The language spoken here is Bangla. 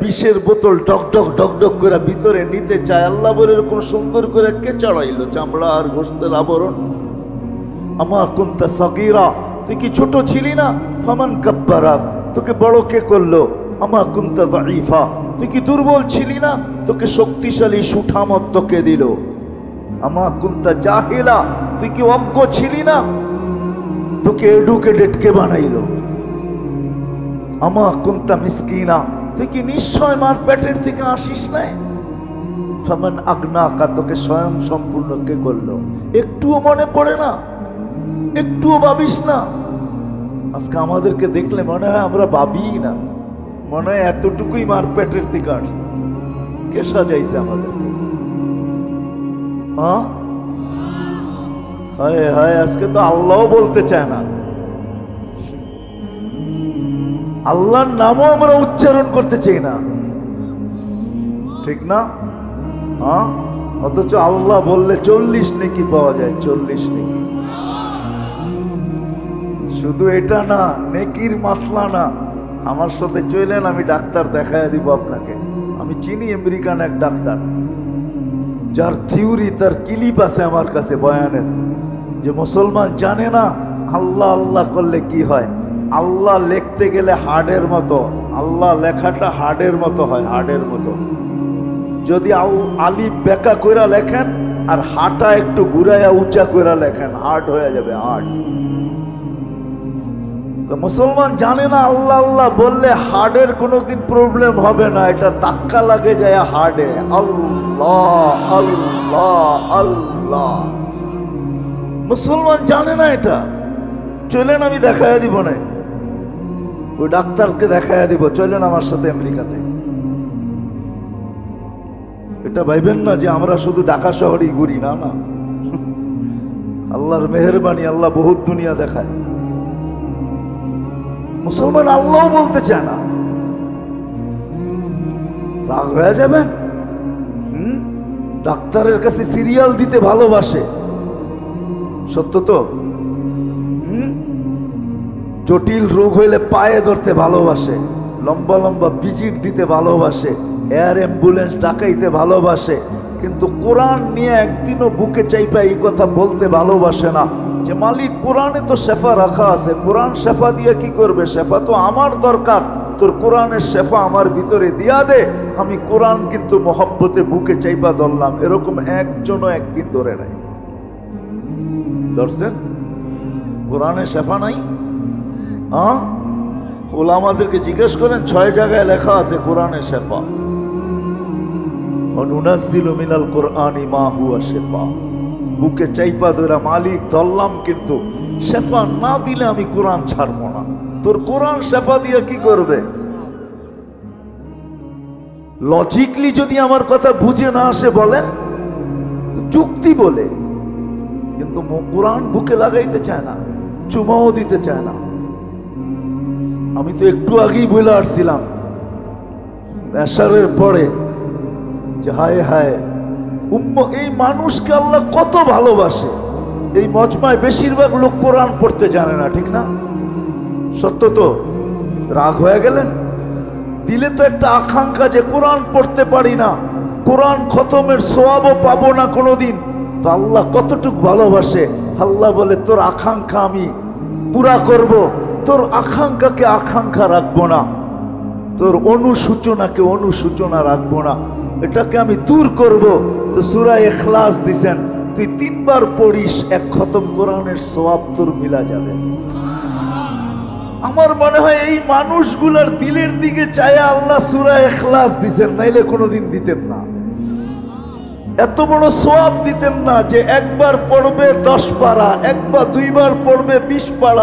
বিষের বোতল ডক ডক করে ভিতরে নিতে চায়। আল্লাহ বলে এরকম সুন্দর করে কে চড়াইলো চামড়া আর গোশতের আবরণ? আমা কুনতা সাগীরা, তুই কি ছোট ছিলি না? ফামান কাব্বারা, তোকে বড় কে করলো? আমা কুনতা দাঈফা, তুই কি দুর্বল ছিলি না? তোকে শক্তিশালী সুঠামত তোকে দিল। আমা কুনতা জাহিলা, তুই কি অজ্ঞ ছিলি না? তোকে এডুকেটেড কে বানাইলো। আমা কুনতা মিসকিনা, তুই কি নিশ্চয় মার পেটের থেকে আসিস নাই? ফামান আগনাকা, তোকে স্বয়ং সম্পূর্ণ কে করলো? একটুও মনে পড়ে না? একটুও ভাবিস না? আজকে আমাদেরকে দেখলে মনে হয় আমরা ভাবি না, মনে হয় এতটুকুই মার পেটের থেকে আসছে। কে সাজাইছে আমাদেরকে? হায় হায়, আজকে তো আল্লাহ বলতে চায় না, আল্লাহর নামও আমরা উচ্চারণ করতে চাই না, ঠিক না? অথচ আল্লাহ বললে 40 নেকি পাওয়া যায়, 40 নেকি। শুধু এটা না, নেকির মাসলা না। আমার সাথে চলেন, আমি ডাক্তার দেখায় দিব আপনাকে। আমি চিনি আমেরিকান এক ডাক্তার, যার থিওরি, তার ক্লিপ আছে আমার কাছে বয়ানের, যে মুসলমান জানে না আল্লাহ আল্লাহ করলে কি হয়। আল্লাহ লিখতে গেলে হাড়ের মতো, আল্লাহ লেখাটা হাড়ের মতো হয়, হাড়ের মতো। যদি আলিফ বেকা কইরা লেখেন আর হাটা একটু ঘুরাইয়া উঁচা কইরা লেখেন, হার্ড হয়ে যাবে, হার্ড। মুসলমান জানে না আল্লাহ আল্লাহ বললে হার্টের কোনোদিন প্রবলেম হবে না, এটা ধাক্কা লাগে যায় হার্টে। আল্লাহ আল্লাহ আল্লাহ, মুসলমান জানে না এটা। চলেন আমি দেখাইয়া দিব না, ওই ডাক্তারকে দেখাইয়া দিব, চলেন আমার সাথে আমেরিকাতে। এটা ভাইবেন না যে আমরা শুধু ঢাকা শহরেই ঘুরি, না না, আল্লাহর মেহেরবানি, আল্লাহ বহুত দুনিয়া দেখায়। মুসলমান আল্লাহ বলতে চায় না, রাগ হয়ে যাবেন। ডাক্তারের কাছে সিরিয়াল দিতে ভালোবাসে, সত্য তো। জটিল রোগ হইলে পায়ে ধরতে ভালোবাসে, লম্বা লম্বা ভিজিট দিতে ভালোবাসে, এয়ার অ্যাম্বুলেন্স ডাকাইতে ভালোবাসে, কিন্তু কোরআন নিয়ে একদিনও বুকে চাইপা এই কথা বলতে ভালোবাসে না যে মালিক কোরআনে তো শেফা রাখা আছে, কোরআন শেফা দিয়ে কি করবে? শেফা তো আমার দরকার, তোর কোরআনের শেফা আমার ভিতরে দিয়া দে। আমি কোরআন কিন্তু মহব্বতে বুকে চাইপা ধরলাম, এরকম একজনও একদিন ধরে নাই। ধরছেন? কোরআনে শেফা নাই? ওলামাদেরকে জিজ্ঞেস করেন, 6 জায়গায় লেখা আছে কোরআনে শেফা। নুনাজ্জিলু মিনাল কুরআনি মা হুয়া শিফা। বুকে চাইপা ধরা মালিক ধরলাম, কিন্তু শেফা না দিলে আমি কোরআন ছাড়বো না। তোর কোরআন শেফা দিয়ে কি করবে? লজিকলি যদি আমার কথা বুঝে না আসে বলেন, যুক্তি বলে, কিন্তু কোরআন বুকে লাগাইতে চায় না, চুমাও দিতে চায় না। আমি তো একটু আগেই বলে আসছিলাম এশারের পরে যে হায় হায় এই মানুষকে আল্লাহ কত ভালোবাসে। এই মজমায় বেশিরভাগ লোক কোরআন পড়তে জানে না, ঠিক না? সত্য তো। রাগ হয়ে গেলেন? দিলে তো একটা আকাঙ্ক্ষা যে কোরআন পড়তে পারি না, কোরআন খতমের সওয়াবও পাবো না কোনোদিন। তো আল্লাহ কতটুকু ভালোবাসে। আল্লাহ বলে তোর আকাঙ্ক্ষা আমি পুরা করব, তোর আকাঙ্ক্ষাকে আকাঙ্ক্ষা রাখবো না, তোর অনুসূচনাকে অনুসূচনা রাখবো না, এটাকে আমি দূর করব। তো সূরা ইখলাস দিছেন, তুই 3 বার পড়িস, 1 খতম কোরআনের সওয়াব তোর মিলা যাবে। আমার মনে হয় এই মানুষগুলার দিলের দিকে চায় আল্লাহ সূরা ইখলাস দিছেন, নাইলে কোনোদিন দিতেন না। এত বড় সওয়াব দিতেন না যে একবার পড়বে 10 পারা, একবার 2 বার পড়বে 20 পারা।